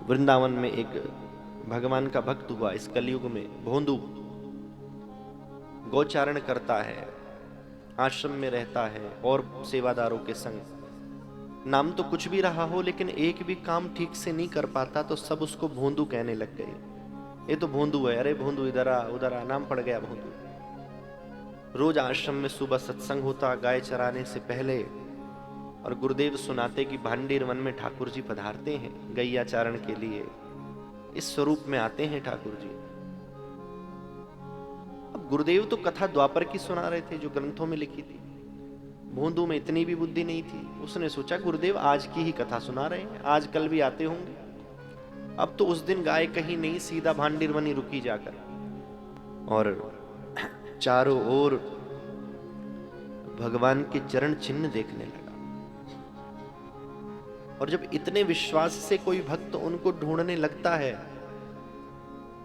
वृंदावन में एक भगवान का भक्त हुआ इस कलयुग में, भोंदू। गौचारण करता है, आश्रम में रहता है और सेवादारों के संग। नाम तो कुछ भी रहा हो, लेकिन एक भी काम ठीक से नहीं कर पाता तो सब उसको भोंदू कहने लग गए। ये तो भोंदू है, अरे भोंदू इधर आ उधर आ, नाम पड़ गया भोंदू। रोज आश्रम में सुबह सत्संग होता गाय चराने से पहले, और गुरुदेव सुनाते कि भांडीर वन में ठाकुर जी पधारते हैं गैया चारण के लिए, इस स्वरूप में आते हैं ठाकुर जी। अब गुरुदेव तो कथा द्वापर की सुना रहे थे जो ग्रंथों में लिखी थी। भोंदू में इतनी भी बुद्धि नहीं थी, उसने सोचा गुरुदेव आज की ही कथा सुना रहे हैं, आज कल भी आते होंगे। अब तो उस दिन गाय कहीं नहीं, सीधा भांडीर वन ही रुकी जाकर, और चारों ओर भगवान के चरण चिन्ह देखने लगा। और जब इतने विश्वास से कोई भक्त उनको ढूंढने लगता है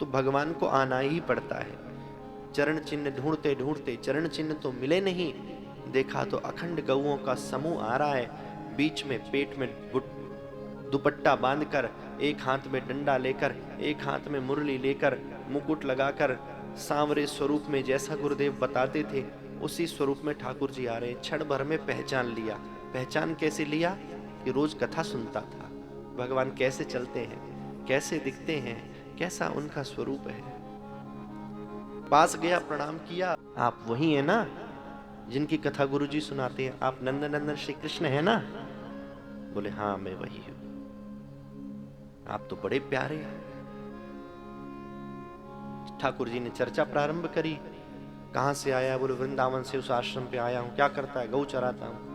तो भगवान को आना ही पड़ता है। चरण चिन्ह ढूंढते ढूंढते चरण चिन्ह तो मिले नहीं, देखा तो अखंड गौओं का समूह आ रहा है, बीच में पेट में दुपट्टा बांधकर, एक हाथ में डंडा लेकर, एक हाथ में मुरली लेकर, मुकुट लगाकर, सांवरे स्वरूप में जैसा गुरुदेव बताते थे उसी स्वरूप में ठाकुर जी आ रहे हैं। क्षण भर में पहचान लिया। पहचान कैसे लिया? कि रोज कथा सुनता था, भगवान कैसे चलते हैं, कैसे दिखते हैं, कैसा उनका स्वरूप है। पास गया, प्रणाम किया, आप वही है ना जिनकी कथा गुरुजी सुनाते हैं? आप नंदनंदन श्री कृष्ण है ना? बोले हाँ मैं वही हूं। आप तो बड़े प्यारे हैं। ठाकुर जी ने चर्चा प्रारंभ करी। कहां से आया? बोले वृंदावन से, उस आश्रम पे आया हूं। क्या करता है? गौ चराता हूं।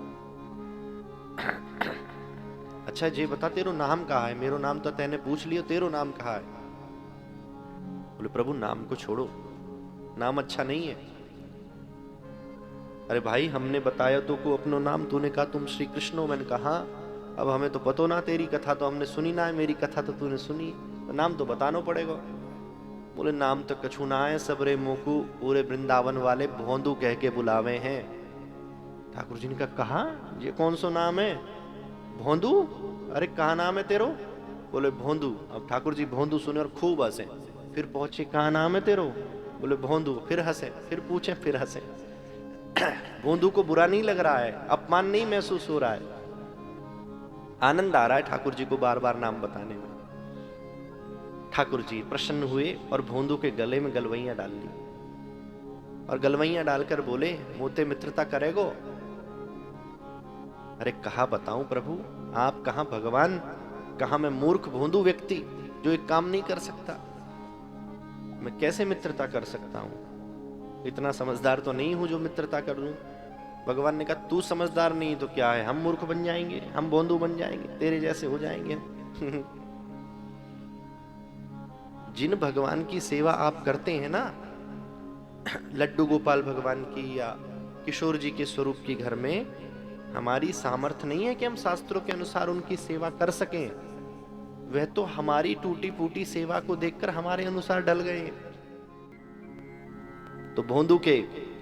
अच्छा जी बता तेरो नाम कहा है? मेरो नाम तो तैने पूछ लियो, तेरो नाम कहा है? बोले प्रभु नाम को छोड़ो, नाम अच्छा नहीं है। अरे भाई हमने बताया तो को अपनो नाम, तूने कहा तुम श्री कृष्ण हो। मैंने कहा अब हमें तो पतो ना, तेरी कथा तो हमने सुनी ना है, मेरी कथा तो तूने सुनी, तो नाम तो बताना पड़ेगा। बोले नाम तो कछु ना है, सबरे मोकू पूरे वृंदावन वाले भोंदू कह के बुलावे हैं। ठाकुर जी ने कहा ये कौन सा नाम है? भोंदू? अरे कहा नाम है तेरो? बोले भोंदू। अब ठाकुर जी भोंदू सुने और खूब हंसे। फिर पहुंचे, कहा नाम है तेरो? बोले भोंदू। फिर हंसे, फिर पूछे, फिर हंसे। भोंदू को बुरा नहीं लग रहा है, अपमान नहीं महसूस हो रहा है, आनंद आ रहा है ठाकुर जी को बार बार नाम बताने में। ठाकुर जी प्रसन्न हुए और भोंदू के गले में गलवैया डाल ली, और गलवैया डालकर बोले मोते मित्रता करेगो? अरे कहा बताऊं प्रभु, आप कहां भगवान, कहां मैं मूर्ख भोंदू व्यक्ति जो एक काम नहीं कर सकता। मैं कैसे मित्रता कर सकता हूं? इतना समझदार तो नहीं हूं जो मित्रता कर लूं। भगवान ने कहा तू समझदार नहीं तो क्या है, हम मूर्ख बन जाएंगे, हम भोंदू बन जाएंगे, तेरे जैसे हो जाएंगे। जिन भगवान की सेवा आप करते हैं ना, लड्डू गोपाल भगवान की या किशोर जी के स्वरूप की, घर में हमारी सामर्थ्य नहीं है कि हम शास्त्रों के अनुसार उनकी सेवा कर सकें। वह तो हमारी टूटी फूटी सेवा को देखकर हमारे अनुसार डल गए। तो भोंदू के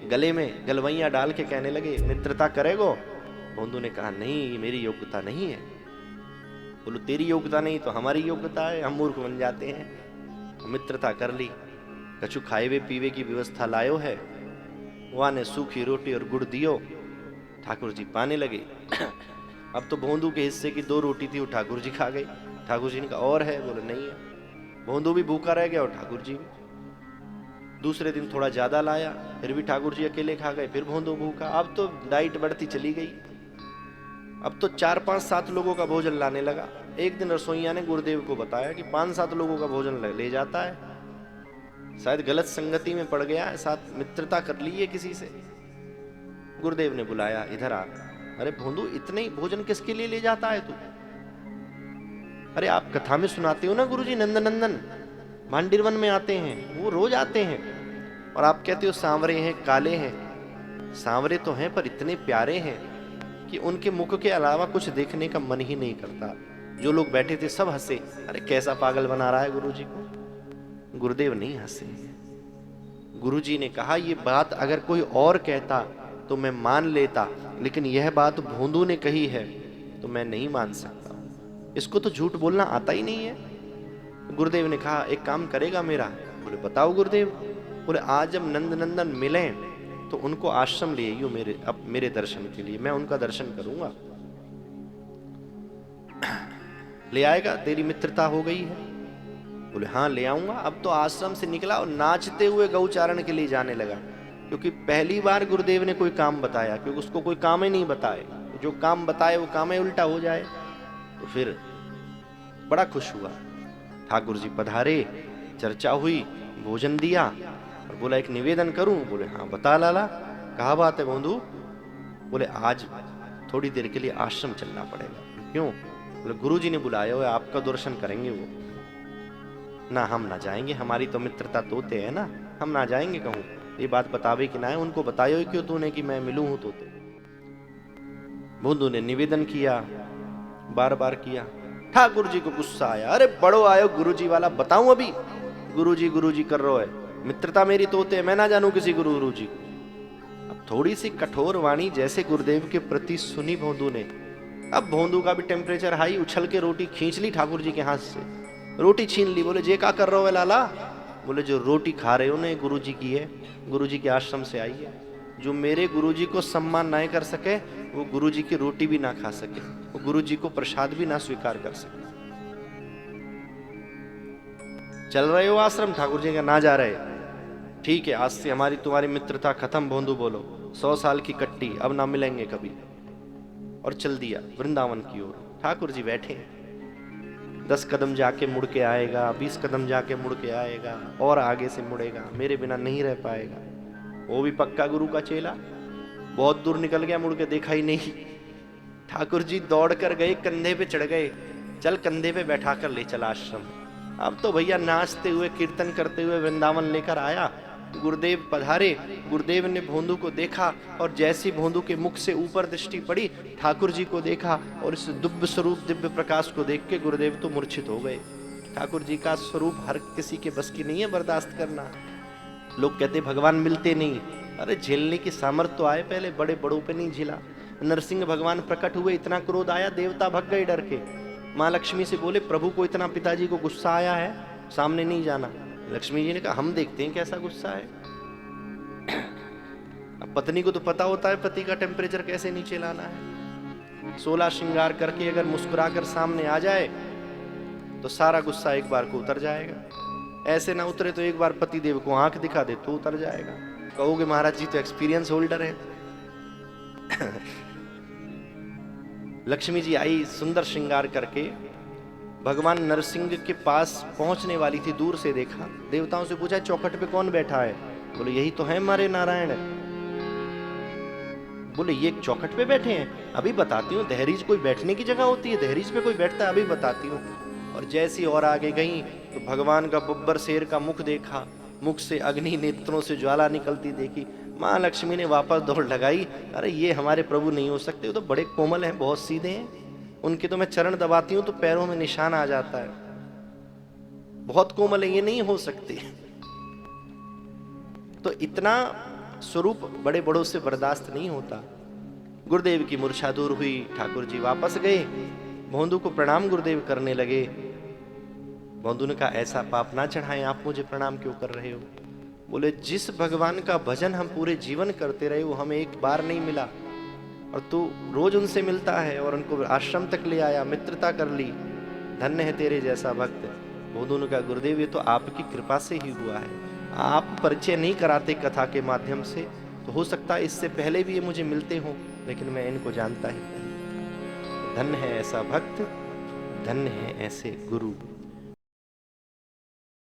गले में गलवैया डाल के कहने लगे मित्रता करेगो? भोंदू ने कहा नहीं, मेरी योग्यता नहीं है। बोलो तेरी योग्यता नहीं तो हमारी योग्यता है, हम मूर्ख बन जाते हैं। मित्रता कर ली। कछु खाए पीवे की व्यवस्था लायो है, वहां ने सूखी रोटी और गुड़ दियो, ठाकुर जी पाने लगे। अब तो भोंदू के हिस्से की 2 रोटी थी, वो ठाकुर जी खा गई। ठाकुर जी ने कहा और है? बोले नहीं है। भोंदू भी भूखा रह गया और ठाकुर जी भी। दूसरे दिन थोड़ा ज्यादा लाया, फिर भी ठाकुर जी अकेले खा गए, फिर भोंदू भूखा। अब तो डाइट बढ़ती चली गई। अब तो 4, 5, 7 लोगों का भोजन लाने लगा। एक दिन रसोईया ने गुरुदेव को बताया कि 5, 7 लोगों का भोजन ले जाता है, शायद गलत संगति में पड़ गया है, साथ मित्रता कर ली है किसी से। गुरुदेव ने बुलाया, इधर आ। अरे भोंदू इतने ही भोजन किसके लिए ले जाता है तू? अरे आप कथा में सुनाते हो ना गुरुजी नंदनंदन भांडीर वन में आते हैं, वो रोज आते हैं, और आप कहते हो सांवरे हैं, काले हैं। सांवरे तो हैं पर इतने प्यारे हैं कि उनके मुख के अलावा कुछ देखने का मन ही नहीं करता। जो लोग बैठे थे सब हंसे, अरे कैसा पागल बना रहा है गुरुजी को। गुरुदेव नहीं हंसे। गुरुजी ने कहा ये बात अगर कोई और कहता तो मैं मान लेता, लेकिन यह बात भोंदू ने कही है तो मैं नहीं मान सकता। इसको तो झूठ बोलना आता ही नहीं है। गुरुदेव ने कहा एक काम करेगा मेरा? बोले बताओ गुरुदेव। बोले आज जब नंद नंदन मिले तो उनको आश्रम ले आइयो मेरे दर्शन के लिए, मैं उनका दर्शन करूंगा। ले आएगा? तेरी मित्रता हो गई है? बोले हाँ ले आऊंगा। अब तो आश्रम से निकला और नाचते हुए गौचारण के लिए जाने लगा, क्योंकि पहली बार गुरुदेव ने कोई काम बताया, क्योंकि उसको कोई काम ही नहीं बताए, जो काम बताए वो काम ही उल्टा हो जाए। तो फिर बड़ा खुश हुआ। ठाकुर जी पधारे, चर्चा हुई, भोजन दिया और बोला एक निवेदन करूं? बोले हाँ बता लाला। कहा बात है बंधु? बोले आज थोड़ी देर के लिए आश्रम चलना पड़ेगा। क्यों? बोले गुरु जी ने बुलाया हुआ, आपका दर्शन करेंगे वो। ना हम ना जाएंगे, हमारी तो मित्रता तोते है ना, हम ना जाएंगे कहूं। ये बात बतावे कि ना है, उनको बतायो क्यों तूने कि मैं मिलूं हूं तोते। बंधु ने निवेदन किया, बार बार किया। ठाकुर जी को गुस्सा आया, अरे बड़ो आयो गुरुजी वाला, बताऊं अभी? गुरुजी कर रहा है, मित्रता मेरी तोते, मैं ना जानू किसी गुरु जी को। अब थोड़ी सी कठोर वाणी जैसे गुरुदेव के प्रति सुनी भोंदू ने, अब भोंदू का भी टेम्परेचर हाई, उछल के रोटी खींच ली ठाकुर जी के हाथ से, रोटी छीन ली। बोले जे का कर रहे हो लाला? बोले जो रोटी खा रहे हो ना गुरु जी की है, गुरु जी के आश्रम से आई है। जो मेरे गुरु जी को सम्मान ना कर सके वो गुरु जी की रोटी भी ना खा सके, वो गुरु जी को प्रसाद भी ना स्वीकार कर सके। चल रहे हो आश्रम? ठाकुर जी का ना जा रहे। ठीक है, आज से हमारी तुम्हारी मित्रता खत्म। भोंदू बोलो 100 साल की कट्टी, अब ना मिलेंगे कभी। और चल दिया वृंदावन की ओर। ठाकुर जी बैठे, 10 कदम जाके मुड़ के आएगा, 20 कदम जाके मुड़ के आएगा, और आगे से मुड़ेगा, मेरे बिना नहीं रह पाएगा। वो भी पक्का गुरु का चेला, बहुत दूर निकल गया, मुड़ के देखा ही नहीं। ठाकुर जी दौड़ कर गए, कंधे पे चढ़ गए, चल कंधे पे बैठा कर ले चला आश्रम। अब तो भैया नाचते हुए कीर्तन करते हुए वृंदावन लेकर आया। गुरुदेव पधारे, गुरुदेव ने भोंदू को देखा और जैसी भोंदू के मुख से ऊपर दृष्टि पड़ी, ठाकुर जी को देखा और इस दिव्य स्वरूप दिव्य प्रकाश को देख के गुरुदेव तो मूर्छित हो गए। ठाकुर जी का स्वरूप हर किसी के बस की नहीं है बर्दाश्त करना। लोग कहते भगवान मिलते नहीं, अरे झेलने की सामर्थ्य तो आए, पहले बड़े बड़ों पे नहीं झेला। नरसिंह भगवान प्रकट हुए, इतना क्रोध आया, देवता भग गए डर के। माँ लक्ष्मी से बोले प्रभु को इतना पिताजी को गुस्सा आया है, सामने नहीं जाना। लक्ष्मी जी ने कहा हम देखते हैं कैसा गुस्सा है। अब पत्नी को तो पता होता है पति का टेम्परेचर कैसे नीचे लाना है। 16 श्रृंगार करके अगर मुस्कुरा कर सामने आ जाए तो सारा गुस्सा एक बार को उतर जाएगा। ऐसे ना उतरे तो एक बार पति देव को आंख दिखा दे तो उतर जाएगा। कहोगे महाराज जी तो एक्सपीरियंस होल्डर है। लक्ष्मी जी आई सुंदर श्रृंगार करके, भगवान नरसिंह के पास पहुंचने वाली थी, दूर से देखा, देवताओं से पूछा चौखट पे कौन बैठा है? बोले यही तो है हमारे नारायण। बोले ये चौखट पे बैठे हैं? अभी बताती हूँ, दहरीज कोई बैठने की जगह होती है, दहरीज पे कोई बैठता है, अभी बताती हूँ। और जैसी और आगे गई तो भगवान का बब्बर शेर का मुख देखा, मुख से अग्नि, नेत्रों से ज्वाला निकलती देखी। माँ लक्ष्मी ने वापस दौड़ लगाई, अरे ये हमारे प्रभु नहीं हो सकते, वो तो बड़े कोमल हैं, बहुत सीधे हैं, उनके तो मैं चरण दबाती हूँ तो पैरों में निशान आ जाता है, बहुत कोमल है, ये नहीं हो सकते। तो इतना स्वरूप बड़े बड़ों से बर्दाश्त नहीं होता। गुरुदेव की मूर्छा दूर हुई, ठाकुर जी वापस गए, भोंदू को प्रणाम गुरुदेव करने लगे। भोंदू ने कहा ऐसा पाप ना चढ़ाएं, आप मुझे प्रणाम क्यों कर रहे हो? बोले जिस भगवान का भजन हम पूरे जीवन करते रहे वो हमें एक बार नहीं मिला, और तू रोज उनसे मिलता है और उनको आश्रम तक ले आया, मित्रता कर ली, धन्य है तेरे जैसा भक्त। भोंदू ने कहा गुरुदेव ये तो आपकी कृपा से ही हुआ है, आप परिचय नहीं कराते कथा के माध्यम से, तो हो सकता है इससे पहले भी ये मुझे मिलते हों, लेकिन मैं इनको जानता ही नहीं। धन्य है ऐसा भक्त, धन्य है ऐसे गुरु।